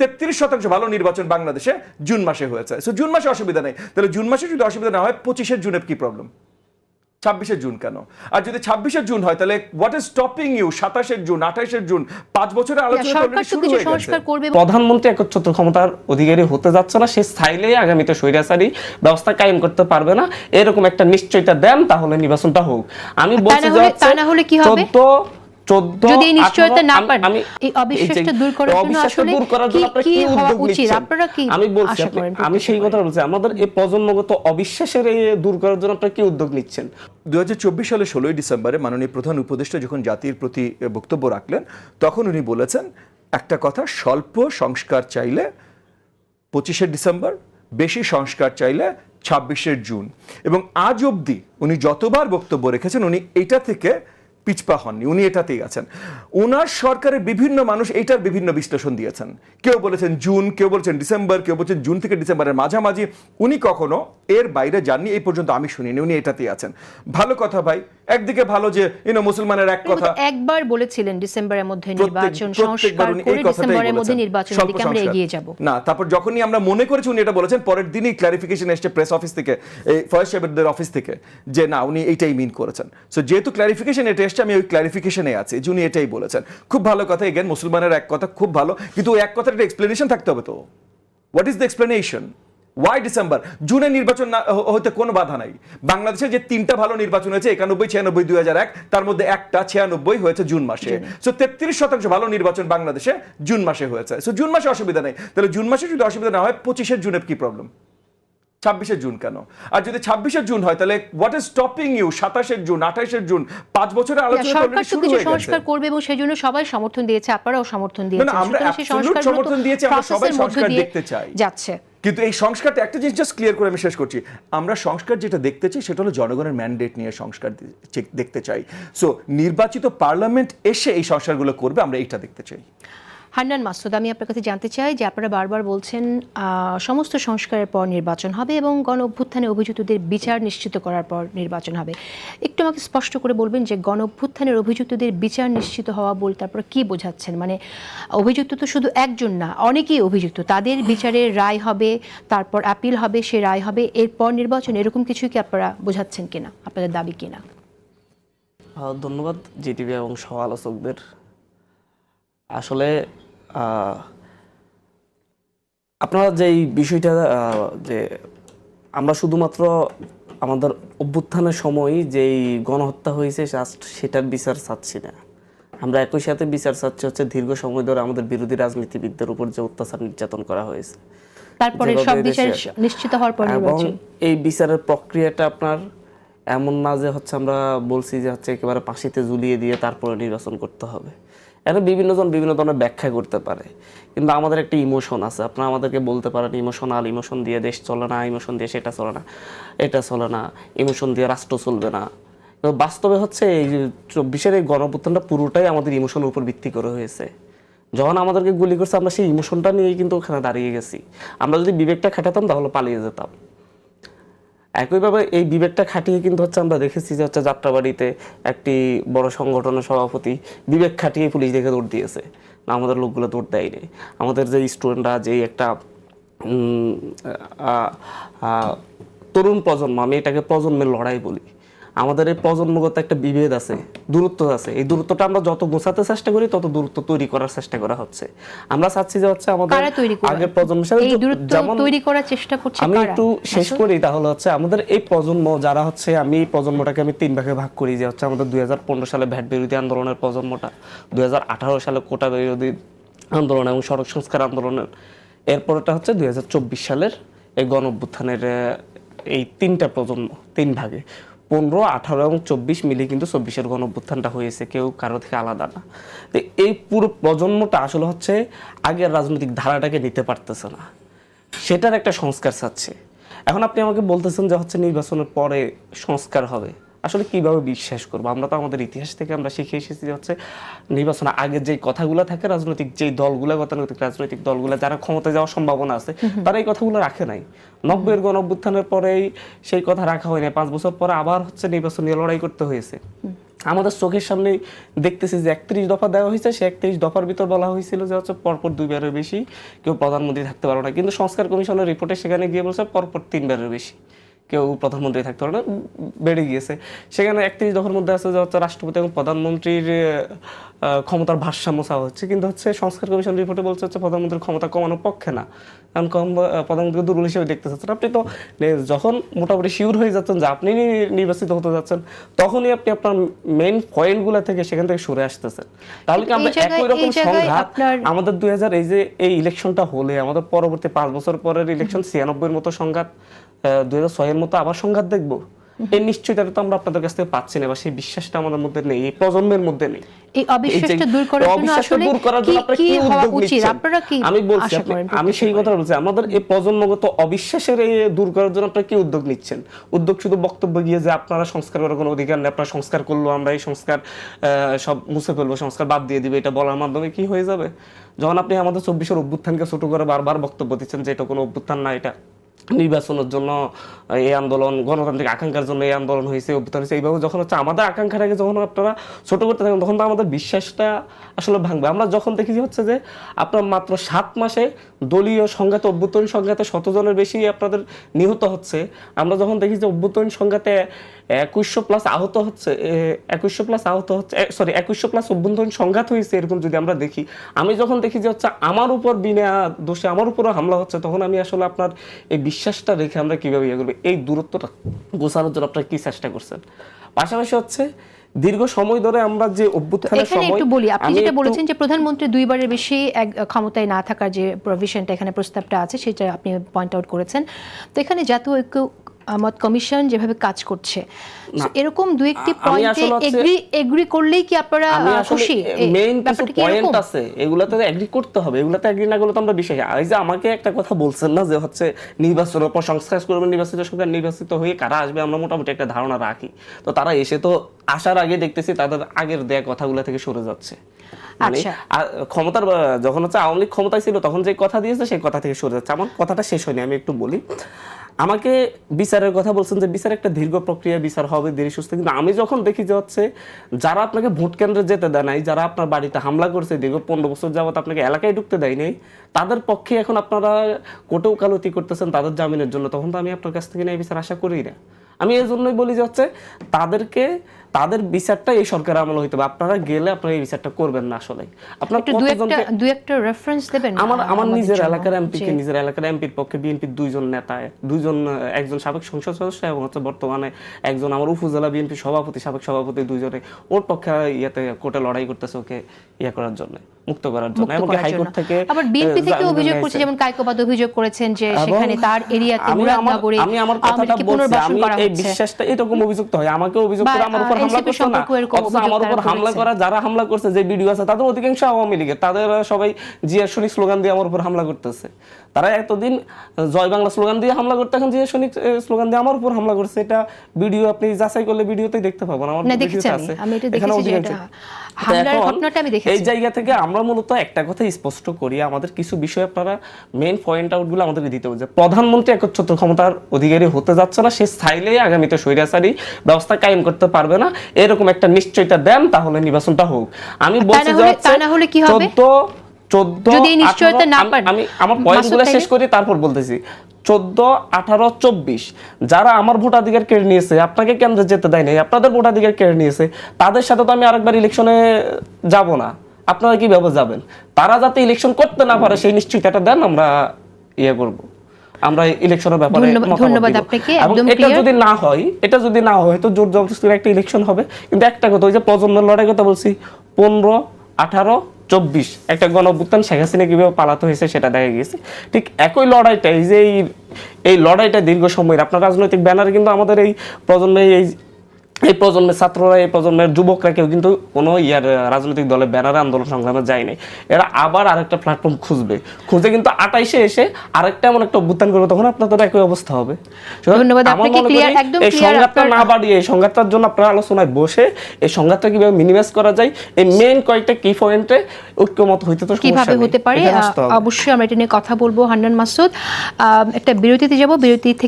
33% ভালো নির্বাচন বাংলাদেশে জুন মাসে হয়েছে। সো জুন মাসে অসুবিধা নেই। তাহলে জুন মাসে যদি অসুবিধা না হয় 25 জুনের কি প্রবলেম? 26 জুন কেন? আর যদি 26 জুন হয় তাহলে what is stopping you 27 June 28 June 5 বছরের আলোচনা শুরু হয়ে গেছে। প্রধানমন্ত্রী একচ্ছত্র ক্ষমতার অধিকারী হতে যাচ্ছে না, সে চাইলেই আগামীতে স্বৈরাচারী ব্যবস্থা কায়েম করতে পারবে না, এরকম একটা নিশ্চয়তা দেন, তাহলে নির্বাচনটা হোক। আমি বলছি যে তা না হলে কি হবে? 14 যদি এই নিশ্চয়তা না পান, এই অবিশ্বাসটা দূর করার জন্য আসলে কি হওয়া উচিত? আপনারা কি আশা করেন? আমি সেই কথা বলছি, আমাদের এই প্রজন্মগত অবিশ্বাসের দূর করার জন্য আপনারা কি উদ্যোগ নিচ্ছেন? 2024 সালে 16 ডিসেম্বরে মাননীয় প্রধান উপদেষ্টা যখন জাতির প্রতি বক্তব্য রাখলেন, তখন উনি বলেছেন একটা কথা, স্বল্প সংস্কার চাইলে 25 ডিসেম্বর, বেশি সংস্কার চাইলে 26 জুন। এবং আজ অবধি উনি যতবার বক্তব্য রেখেছেন উনি এটা থেকে পিছপা হননি, উনি এটাতেই আছেন। ওনার সরকারের বিভিন্ন মানুষ এইটার বিভিন্ন বিশ্লেষণ দিয়েছেন, কেউ বলেছেন জুন, কেউ বলেছেন ডিসেম্বর, কেউ বলছেন জুন থেকে ডিসেম্বরের মাঝামাঝি। উনি কখনো এর বাইরে যাননি, এই পর্যন্ত আমি শুনিনি, উনি এটাতেই আছেন। ভালো কথা ভাই, একদিকে ভালো যে মুসলমানের এক কথা, একবার বলেছিলেন ডিসেম্বরের মধ্যে নির্বাচন সংস্কার করে ডিসেম্বরের মধ্যে নির্বাচনের দিকে আমরা এগিয়ে যাব না। তারপর যখনই আমরা মনে করেছি উনি এটা বলেছেন, পরের দিনই ক্লারিফিকেশন এসেছে প্রেস অফিস থেকে, এই ফয়েজ সাহেবদের অফিস থেকে, যে না উনি এইটাই মিন করেছেন। সো যেহেতু ক্লারিফিকেশন এটা এসেছে, আমি ওই ক্লারিফিকেশনে আছি যে উনি এটাই বলেছেন। খুব ভালো কথা, এগেন মুসলমানের এক কথা খুব ভালো, কিন্তু ওই এক কথার একটা এক্সপ্লেনেশন থাকতে হবে তো। What is the explanation? Why December? জুনে নির্বাচন হতে কোনো বাধা নাই। বাংলাদেশে যে 3টা ভালো নির্বাচন হয়েছে, 91, 96, 2001, তার মধ্যে একটা 96 হয়েছে জুন মাসে। সো 33% ভালো নির্বাচন বাংলাদেশে জুন মাসে হয়েছে। সো জুন মাসে অসুবিধা নেই। তাহলে জুন মাসে যদি অসুবিধা না হয় 25 জুনের কি প্রবলেম? 26 জুন কেন? আর যদি 26 জুন হয় তাহলে what is stopping you 27 June 28 June 5 বছরের আলোচনা শুরু হয়ে গেছে। সংস্কার করবে এবং সেজন্য সবাই সমর্থন দিয়েছে, আপনারাও সমর্থন দিয়েছেন। আমরা অ্যাবসলিউট সমর্থন দিয়েছি, আমরা সবাই সংস্কার দেখতে চাই যাচ্ছে। কিন্তু এই সংস্কারটা একটা জিনিস জাস্ট ক্লিয়ার করে আমি শেষ করছি, আমরা সংস্কার যেটা দেখতে চাই সেটা হলো জনগণের ম্যান্ডেট নিয়ে সংস্কার দেখতে চাই। সো নির্বাচিত পার্লামেন্ট এসে এই সংস্কারগুলো করবে, আমরা এইটা দেখতে চাই। হান্নান মাসুদ, আমি আপনার কাছে জানতে চাই যে আপনারা বারবার বলছেন সমস্ত সংস্কারের পর নির্বাচন হবে এবং গণ অভ্যুত্থানে অভিযুক্তদের বিচার নিশ্চিত করার পর নির্বাচন হবে। একটু আমাকে স্পষ্ট করে বলবেন যে গণ অভ্যুত্থানের অভিযুক্তদের বিচার নিশ্চিত হওয়া বলতে আপনারা কি বোঝাচ্ছেন? মানে অভিযুক্ত তো শুধু একজন না, অনেকেই অভিযুক্ত, তাদের বিচারের রায় হবে, তারপর আপিল হবে, সে রায় হবে, এরপর নির্বাচন, এরকম কিছু কি আপনারা বোঝাচ্ছেন কিনা, আপনাদের দাবি কিনা? ধন্যবাদ জিটিভি এবং সহ আলোচকদের। আসলে আপনারা যে বিষয়টা, যে আমরা শুধুমাত্র আমাদের অভ্যুত্থানের সময় যেই গণহত্যা হয়েছে সেটার বিচার চাচ্ছি না, আমরা একই সাথে বিচার চাচ্ছি হচ্ছে দীর্ঘ সময় ধরে আমাদের বিরোধী রাজনীতিবিদদের উপর যে অত্যাচার নির্যাতন করা হয়েছে, তারপরে সব বিচার নিশ্চিত হওয়ার পর নির্বাচন। এই বিচারের প্রক্রিয়াটা আপনার এমন না যে হচ্ছে আমরা বলছি যে হচ্ছে একেবারে ফাঁসিতে ঝুলিয়ে দিয়ে তারপরে নির্বাচন করতে হবে। এটা বিভিন্ন জন বিভিন্ন ধরনের ব্যাখ্যা করতে পারে, কিন্তু আমাদের একটা ইমোশন আছে। আপনারা আমাদেরকে বলতে পারেন ইমোশন দিয়ে দেশ চলে না, ইমোশন দিয়ে সেটা চলে না, এটা চলে না, ইমোশন দিয়ে রাষ্ট্র চলবে না। কিন্তু বাস্তবে হচ্ছে এই 24-এর এই গণঅভ্যুত্থানটা পুরোটাই আমাদের ইমোশনের উপর ভিত্তি করে হয়েছে। যখন আমাদেরকে গুলি করছে আমরা সেই ইমোশনটা নিয়েই কিন্তু ওখানে দাঁড়িয়ে গেছি। আমরা যদি বিবেকটা খাটাতাম তাহলে পালিয়ে যেতাম। একইভাবে এই বিবেকটা খাটিয়ে কিন্তু হচ্ছে আমরা দেখেছি যে হচ্ছে যাত্রাবাড়িতে একটি বড় সংগঠনের সভাপতি বিবেক খাটিয়ে পুলিশ দেখে দৌড় দিয়েছে, না আমাদের লোকগুলো দৌড় দেয়নি। আমাদের যে স্টুডেন্টরা, যে একটা তরুণ প্রজন্ম, আমি এটাকে প্রজন্মের লড়াই বলি, আমাদের এই প্রজন্মগত একটা বিভেদ আছে, দূরত্ব আছে। এই দূরত্বটা আমরা যত গোছাতে চেষ্টা করি তত দূরত্ব তৈরি করার চেষ্টা করা হচ্ছে। আমরা চাচ্ছি যে হচ্ছে আমাদের আগের প্রজন্মের সাথে যেমন তৈরি করার চেষ্টা করছে। আমি একটু শেষ করি তাহলে হচ্ছে আমাদের এই প্রজন্ম যারা হচ্ছে, আমি এই প্রজন্মটাকে আমি 3 ভাগে ভাগ করি, যে হচ্ছে আমাদের 2015 সালে ভ্যাট বিরোধী আন্দোলনের প্রজন্মটা, 2018 সালে কোটা বিরোধী আন্দোলন এবং সড়ক সংস্কার আন্দোলনের, এরপরটা হচ্ছে 2024 সালের এই গণ অভ্যুত্থানের এই 3টা প্রজন্ম, 3 ভাগে। 15, 18 এবং 24 মিলে কিন্তু 24-এর গণ অভ্যুত্থানটা হয়েছে, কেউ কারো থেকে আলাদা না। তো এই পুরো প্রজন্মটা আসলে হচ্ছে আগের রাজনৈতিক ধারাটাকে নিতে পারতেছে না, সেটার একটা সংস্কার চাচ্ছে। এখন আপনি আমাকে বলতেছেন যে হচ্ছে নির্বাচনের পরে সংস্কার হবে, আসলে কিভাবে বিশ্বাস করবো? আমরা তো আমাদের ইতিহাস থেকে আমরা শিখে এসেছি যে হচ্ছে নির্বাচনের আগে যে কথাগুলো থাকে, রাজনৈতিক যে দলগুলো, গতানুগতিক রাজনৈতিক দলগুলো যারা ক্ষমতায় যাওয়ার সম্ভাবনা আছে তারা এই কথাগুলো রাখে নাই। 90-এর গণ অভ্যুত্থানের পরেই সেই কথা রাখা হয় না, 5 বছর পরে আবার হচ্ছে নির্বাচন নিয়ে লড়াই করতে হয়েছে। আমাদের চোখের সামনে দেখতেছি যে 31 দফা দেওয়া হয়েছে, সে 31 দফার ভিতর বলা হয়েছিল যে হচ্ছে পরপর 2 বারের বেশি কেউ প্রধানমন্ত্রী থাকতে পারবে না, কিন্তু সংস্কার কমিশনের রিপোর্টে সেখানে গিয়ে বলছে পরপর 3 বারের বেশি কেউ প্রধানমন্ত্রী থাকতে পারে না, বেড়ে গিয়েছে। সেখানে 31 দফার মধ্যে আছে যে হচ্ছে রাষ্ট্রপতি এবং প্রধানমন্ত্রীর ক্ষমতার ভারসাম্য চাওয়া হচ্ছে, কিন্তু হচ্ছে সংস্কার কমিশন রিপোর্টে বলছে হচ্ছে প্রধানমন্ত্রীর ক্ষমতা কমানোর পক্ষে না, কারণ প্রধানমন্ত্রীকে দুর্বল হিসেবে দেখতে চাচ্ছেন। আপনি তো যখন মোটামুটি শিওর হয়ে যাচ্ছেন যে আপনি নির্বাচিত হতে যাচ্ছেন, তখনই আপনি আপনার মেইন পয়েন্টগুলো থেকে সেখান থেকে সরে আসতেছেন। তাহলে কি আমরা একই রকম সংঘাত আমাদের 2000 এই ইলেকশনটা হলে আমাদের পরবর্তী 5 বছর পরের ইলেকশন 96-এর মতো সংঘাত, 2006-এর মতো আবার সংঘাত দেখবো? এই নিশ্চয়তাটা তো আমরা আপনাদের কাছ থেকে পাচ্ছি না, বা সেই বিশ্বাসটা আমাদের মধ্যে নেই, এই প্রজন্মের মধ্যে নেই। এই অবিশ্বাসটা দূর করার জন্য আসলে কি হওয়া উচিত, আপনারা কি আমি বলছি, আশা করেন? আমি সেই কথা বলছি, আমাদের এই প্রজন্মগত অবিশ্বাসের দূর করার জন্য আপনারা কি উদ্যোগ নিচ্ছেন? উদ্যোগ শুধু বক্তব্য গিয়ে যে আপনারা সংস্কার করার কোনো অধিকার নেই, আপনারা সংস্কার করলো, আমরা এই সংস্কার সব মুছে ফেলবো, সংস্কার বাদ দিয়ে দিবে, এটা বলার মাধ্যমে কি হয়ে যাবে? যখন আপনি আমাদের 24-এর অভ্যুত্থানকে ছোট করে বারবার বক্তব্য দিচ্ছেন যে এটা কোনো অভ্যুত্থান না, এটা নির্বাচনের জন্য এই আন্দোলন, গণতান্ত্রিক আকাঙ্ক্ষার জন্য এই আন্দোলন হয়েছে, অভ্যুত্থান হয়েছে, এইভাবে যখন হচ্ছে আমাদের আকাঙ্ক্ষাটাকে যখন আপনারা ছোট করতে থাকেন, তখন তো আমাদের বিশ্বাসটা আসলে ভাঙবে। আমরা যখন দেখেছি হচ্ছে যে আপনার মাত্র 7 মাসে দলীয় সংঘাতে, অভ্যুত্থান সংঘাতে 100 জনের বেশি আপনাদের নিহত হচ্ছে, আমরা যখন দেখি যে অভ্যুত্থান সংঘাতে 2100 প্লাস আহত হচ্ছে, 2100 প্লাস আহত হচ্ছে, সরি 2100 প্লাস অভ্যুত্থান সংঘাত হয়েছে, এরকম যদি আমরা দেখি, আমি যখন দেখি যে হচ্ছে আমার উপর বিনা দোষে আমার উপরও হামলা হচ্ছে, তখন আমি আসলে আপনার এই বিশ্বাসটা রেখে আমরা কিভাবে ইয়ে করবো, এই দূরত্বটা গোছানোর জন্য আপনারা কি চেষ্টা করছেন? পাশাপাশি হচ্ছে দীর্ঘ সময় ধরে আমরা যে অভ্যুত্থানের এখানে সময়, একটু বলি, আপনি যেটা বলেছেন যে প্রধানমন্ত্রী 2 বারের বেশি ক্ষমতায় না থাকার যে প্রভিশনটা এখানে প্রস্তাবটা আছে, সেটা আপনি পয়েন্ট আউট করেছেন। তো এখানে জাতীয় ঐক্য মত কমিশন যেভাবে কাজ করছে, এরকম 2-1টি পয়েন্টে এগ্রি করলেই কি আপনারা খুশি? মেইন কিছু পয়েন্ট আছে, এগুলাতে এগ্রি করতে হবে, এগুলাতে এগ্রি না করলে তো আমরা বিষয়। এই যে আমাকে একটা কথা বলছেন না যে হচ্ছে নির্বাচনের পর সংস্কার করবেন, নির্বাচিত সরকার নির্বাচিত হয়ে কারা আসবে আমরা মোটামুটি একটা ধারণা রাখি, তো তারা এসে তো আসার আগে দেখতেছি তাদের আগের দেয়া কথাগুলো থেকে সরে যাচ্ছে। মানে ক্ষমতার যখন হচ্ছে আওয়ামী লীগ ক্ষমতায় ছিল তখন যে কথা দিয়েছে সেই কথা থেকে সরে যাচ্ছে। আমার কথাটা শেষ হয়নি, আমি একটু বলি। আমাকে বিচারের কথা বলছেন যে বিচার একটা দীর্ঘ প্রক্রিয়া, বিচার হবে ধীরে সুস্থ, কিন্তু আমি যখন দেখি যে হচ্ছে যারা আপনাকে ভোট কেন্দ্রে যেতে দেয় নাই, যারা আপনার বাড়িতে হামলা করছে, দীর্ঘ 15 বছর যাবত আপনাকে এলাকায় ঢুকতে দেয় নাই, তাদের পক্ষে এখন আপনারা কোর্টে ওকালতি করতেছেন তাদের জামিনের জন্য, তখন তো আমি আপনার কাছ থেকে এই বিচার আশা করি না। আমি এই জন্যই বলি যে হচ্ছে তাদের বিচারটা এই সরকার আমলে হইতে হবে, আপনারা গেলে আপনারা এই বিচারটা করবেন না। আসলে আপনার দুই একটা রেফারেন্স দেবেন? আমার নিজের এলাকার এমপিকে, নিজের এলাকার এমপির পক্ষে বিএনপির 2 নেতা, একজন সাবেক সংসদ সদস্য এবং হচ্ছে বর্তমানে একজন আমার উপজেলা বিএনপি সভাপতি, সাবেক সভাপতি, 2 জনে ওর পক্ষে ইয়াতে কোর্টে লড়াই করতেছে ওকে ইয়া করার জন্য, মুক্ত করার জন্য। এবং হাইকোর্ট থেকে আবার বিএনপি থেকে অভিযোগ করছে, যেমন কায়কোবাদ অভিযোগ করেছেন যে সেখানে তার এরিয়াতে মুরাদনগরে আমি আমার কথাটা বলছি, আমি এই বিশ্বাসটা এরকম অভিযোগ তো হয়, আমাকে অভিযোগ করে আমার উপর হামলা করছে না, আমার উপর হামলা করা যারা হামলা করছে যে ভিডিও আছে তাদের অধিকাংশ আওয়ামী লীগের, তাদের সবাই জিয়া সৈনিক স্লোগান দিয়ে আমার উপর হামলা করতেছে। তারা এতদিন জয় বাংলা স্লোগান দিয়ে হামলা করতে, এখন জিয়া সৈনিক স্লোগান দিয়ে আমার উপর হামলা করছে। এটা ভিডিও আপনি যাচাই করলে ভিডিওতেই দেখতে পাবেন, আমার ভিডিওতে আছে, এখানে অধিকাংশ। এই জায়গা থেকে আমরা মূলত একটা কথা স্পষ্ট করি, আমাদের কিছু বিষয় আপনারা মেইন পয়েন্ট আউট গুলো আমাদেরকে দিতে হবে যে প্রধানমন্ত্রী একচ্ছত্র ক্ষমতার অধিকারী হতে যাচ্ছে না, সে চাইলে আগামীতে স্বৈরাচারী ব্যবস্থা কায়েম করতে পারবে না, এরকম একটা নিশ্চয়তা দেন, তাহলে নির্বাচনটা হোক। আমি বলছি যে 14 যদি নিশ্চয়তা না পান, আমি আমার পয়েন্টগুলো শেষ করি তারপর বলতেছি। 14, 18, 24 যারা আমার ভোটাধিকার কেড়ে নিয়েছে, আপনাকে কেন্দ্রে যেতে দেয় নাই, আপনাদের ভোটাধিকার কেড়ে নিয়েছে, তাদের সাথে তো আমি আরেকবার ইলেকশনে যাব না, আপনারা কিভাবে যাবেন? তারা যাতে ইলেকশন করতে না পারে সেই নিশ্চয়তাটা দেন, আমরা ইয়ে করব, আমরা ইলেকশনের ব্যাপারে ধন্যবাদ আপনাকে। একদম এটা যদি না হয় তো জোর জবরদস্তির একটা ইলেকশন হবে। কিন্তু একটা কথা, ওই যে প্রজন্মের লড়াই কথা বলছি, 15, 18, 24 একটা গণঅভ্যুত্থান, শেখ হাসিনা কিভাবে পালাতে হয়েছে সেটা দেখা গেছে। ঠিক একই লড়াইটা, এই লড়াইটা দীর্ঘ সময়ের, আপনার রাজনৈতিক ব্যানারে কিন্তু আমাদের এই প্রজন্মে এই প্রজন্মের ছাত্ররা, এই প্রজন্মের যুবকরা কেউ কিন্তু কোনো রাজনৈতিক দলের ব্যানারে আন্দোলন সংগ্রামে যায় নাই। এরা আবার আরেকটা প্ল্যাটফর্ম খুঁজে কিন্তু 28-এ এসে আরেকটা এমন একটা অভ্যুত্থান করবে, তখন আপনাদের একই অবস্থা হবে। এই সংঘাতটা না বাড়িয়ে এই সংঘাতটার জন্য আপনারা আলোচনায় বসে এই সংঘাতটা কিভাবে মিনিমাইজ করা যায়, এই মেইন কয়েকটা কি পয়েন্টে ঐক্যমত হইতে তো কিভাবে হতে পারে, অবশ্যই আমরা এটা নিয়ে কথা বলবো। হান্নান মাসুদ, একটা বিরতিতে যাব, বিরতি থেকে